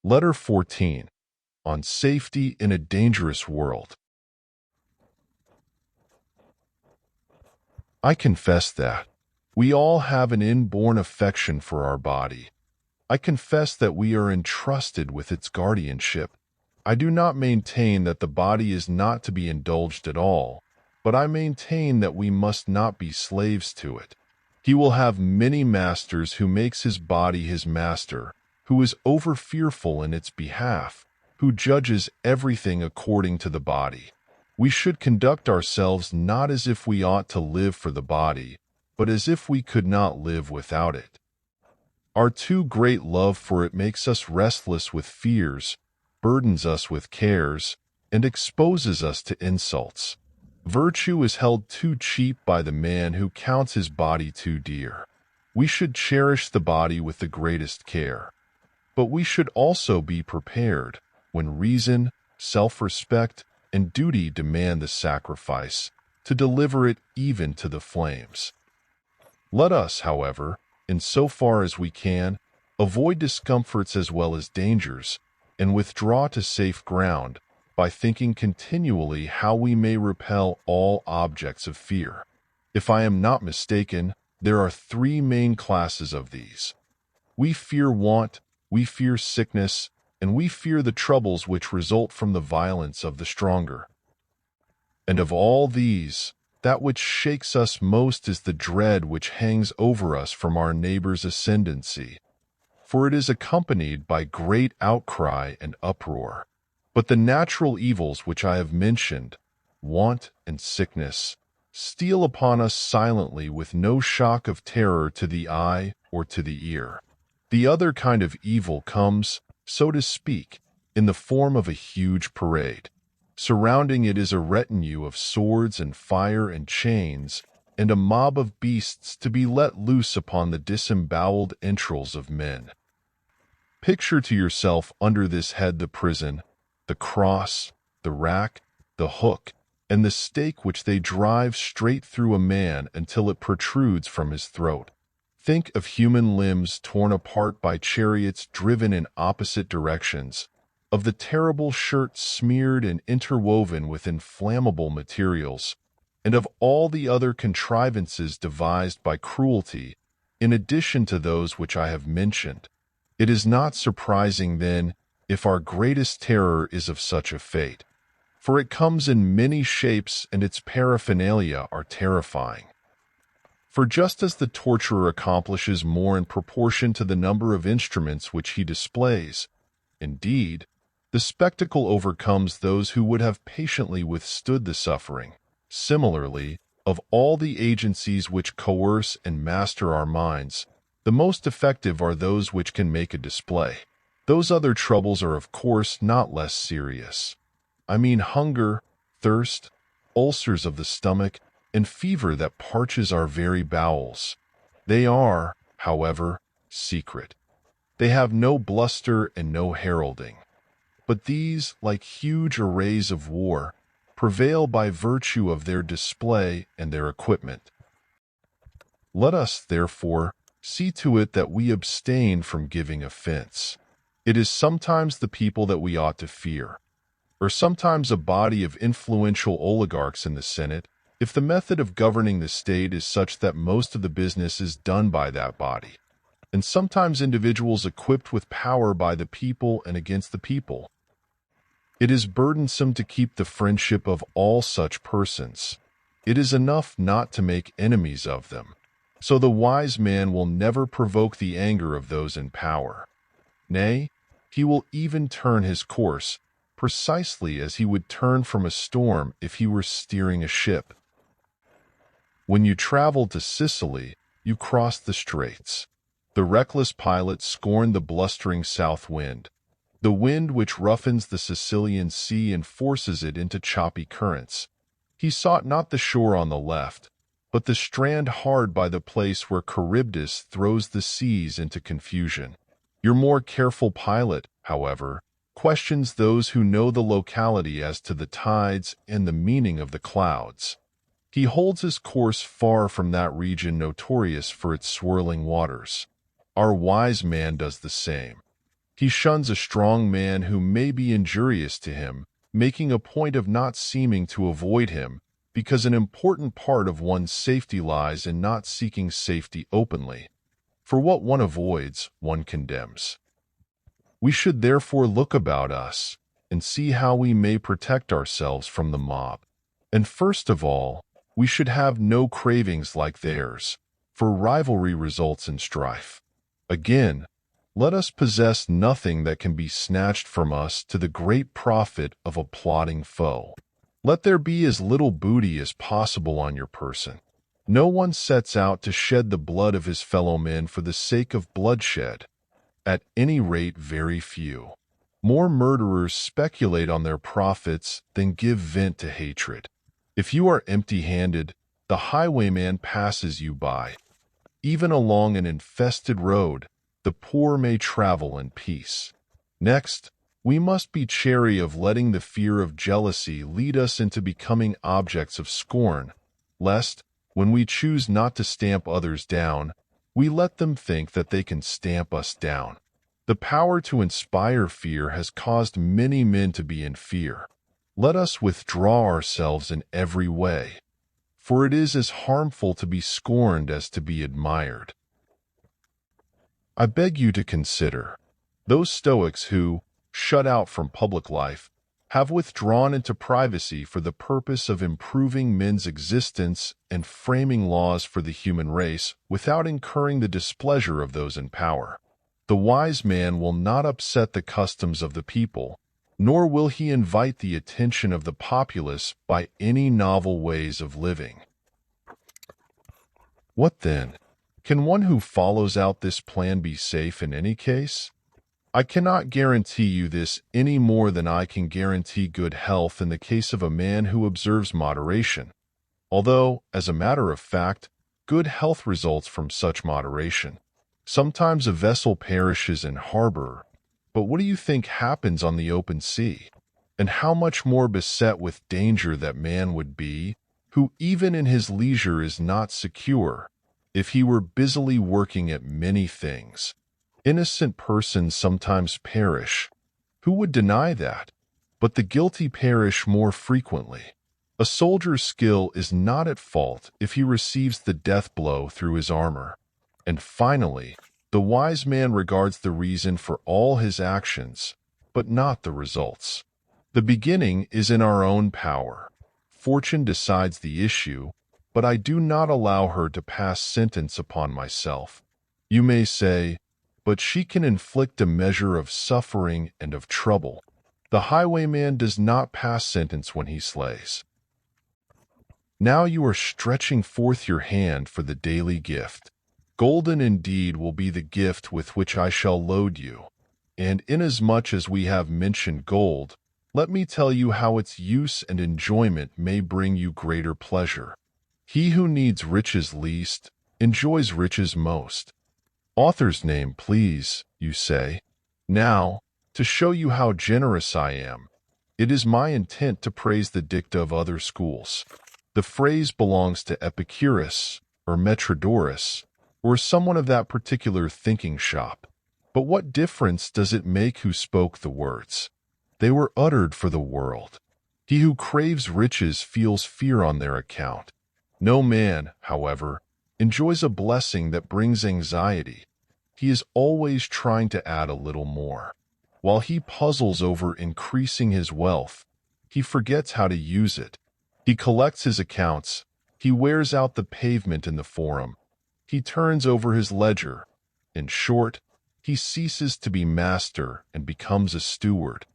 Letter 14. On Safety in a Dangerous World. I confess that we all have an inborn affection for our body. I confess that we are entrusted with its guardianship. I do not maintain that the body is not to be indulged at all, but I maintain that we must not be slaves to it. He will have many masters who makes his body his master, who is over-fearful in its behalf, who judges everything according to the body. We should conduct ourselves not as if we ought to live for the body, but as if we could not live without it. Our too great love for it makes us restless with fears, burdens us with cares, and exposes us to insults. Virtue is held too cheap by the man who counts his body too dear. We should cherish the body with the greatest care. But we should also be prepared, when reason, self-respect, and duty demand the sacrifice, to deliver it even to the flames. Let us, however, in so far as we can, avoid discomforts as well as dangers, and withdraw to safe ground by thinking continually how we may repel all objects of fear. If I am not mistaken, there are three main classes of these. We fear want, we fear sickness, and we fear the troubles which result from the violence of the stronger. And of all these, that which shakes us most is the dread which hangs over us from our neighbor's ascendancy, for it is accompanied by great outcry and uproar. But the natural evils which I have mentioned, want and sickness, steal upon us silently with no shock of terror to the eye or to the ear. The other kind of evil comes, so to speak, in the form of a huge parade. Surrounding it is a retinue of swords and fire and chains, and a mob of beasts to be let loose upon the disemboweled entrails of men. Picture to yourself under this head the prison, the cross, the rack, the hook, and the stake which they drive straight through a man until it protrudes from his throat. Think of human limbs torn apart by chariots driven in opposite directions, of the terrible shirt smeared and interwoven with inflammable materials, and of all the other contrivances devised by cruelty, in addition to those which I have mentioned. It is not surprising, then, if our greatest terror is of such a fate, for it comes in many shapes and its paraphernalia are terrifying. For just as the torturer accomplishes more in proportion to the number of instruments which he displays, indeed, the spectacle overcomes those who would have patiently withstood the suffering. Similarly, of all the agencies which coerce and master our minds, the most effective are those which can make a display. Those other troubles are of course not less serious. I mean hunger, thirst, ulcers of the stomach, and fever that parches our very bowels. They are, however, secret. They have no bluster and no heralding. But these, like huge arrays of war, prevail by virtue of their display and their equipment. Let us, therefore, see to it that we abstain from giving offense. It is sometimes the people that we ought to fear, or sometimes a body of influential oligarchs in the Senate, if the method of governing the state is such that most of the business is done by that body, and sometimes individuals equipped with power by the people and against the people. It is burdensome to keep the friendship of all such persons. It is enough not to make enemies of them. So the wise man will never provoke the anger of those in power. Nay, he will even turn his course, precisely as he would turn from a storm if he were steering a ship. When you traveled to Sicily, you crossed the straits. The reckless pilot scorned the blustering south wind, the wind which roughens the Sicilian sea and forces it into choppy currents. He sought not the shore on the left, but the strand hard by the place where Charybdis throws the seas into confusion. Your more careful pilot, however, questions those who know the locality as to the tides and the meaning of the clouds. He holds his course far from that region notorious for its swirling waters. Our wise man does the same. He shuns a strong man who may be injurious to him, making a point of not seeming to avoid him, because an important part of one's safety lies in not seeking safety openly. For what one avoids, one condemns. We should therefore look about us and see how we may protect ourselves from the mob. And first of all, we should have no cravings like theirs, for rivalry results in strife. Again, let us possess nothing that can be snatched from us to the great profit of a plotting foe. Let there be as little booty as possible on your person. No one sets out to shed the blood of his fellow men for the sake of bloodshed. At any rate, very few. More murderers speculate on their profits than give vent to hatred. If you are empty-handed, the highwayman passes you by. Even along an infested road, the poor may travel in peace. Next, we must be chary of letting the fear of jealousy lead us into becoming objects of scorn, lest, when we choose not to stamp others down, we let them think that they can stamp us down. The power to inspire fear has caused many men to be in fear. Let us withdraw ourselves in every way, for it is as harmful to be scorned as to be admired. I beg you to consider those Stoics who, shut out from public life, have withdrawn into privacy for the purpose of improving men's existence and framing laws for the human race without incurring the displeasure of those in power. The wise man will not upset the customs of the people, nor will he invite the attention of the populace by any novel ways of living. What then? Can one who follows out this plan be safe in any case? I cannot guarantee you this any more than I can guarantee good health in the case of a man who observes moderation, although, as a matter of fact, good health results from such moderation. Sometimes a vessel perishes in harbor, but what do you think happens on the open sea? And how much more beset with danger that man would be, who even in his leisure is not secure, if he were busily working at many things. Innocent persons sometimes perish. Who would deny that? But the guilty perish more frequently. A soldier's skill is not at fault if he receives the death blow through his armor. And finally, the wise man regards the reason for all his actions, but not the results. The beginning is in our own power. Fortune decides the issue, but I do not allow her to pass sentence upon myself. You may say, but she can inflict a measure of suffering and of trouble. The highwayman does not pass sentence when he slays. Now you are stretching forth your hand for the daily gift. Golden indeed will be the gift with which I shall load you. And inasmuch as we have mentioned gold, let me tell you how its use and enjoyment may bring you greater pleasure. He who needs riches least enjoys riches most. Author's name, please, you say. Now, to show you how generous I am, it is my intent to praise the dicta of other schools. The phrase belongs to Epicurus, or Metrodorus, or someone of that particular thinking shop. But what difference does it make who spoke the words? They were uttered for the world. He who craves riches feels fear on their account. No man, however, enjoys a blessing that brings anxiety. He is always trying to add a little more. While he puzzles over increasing his wealth, he forgets how to use it. He collects his accounts. He wears out the pavement in the forum. He turns over his ledger. In short, he ceases to be master and becomes a steward.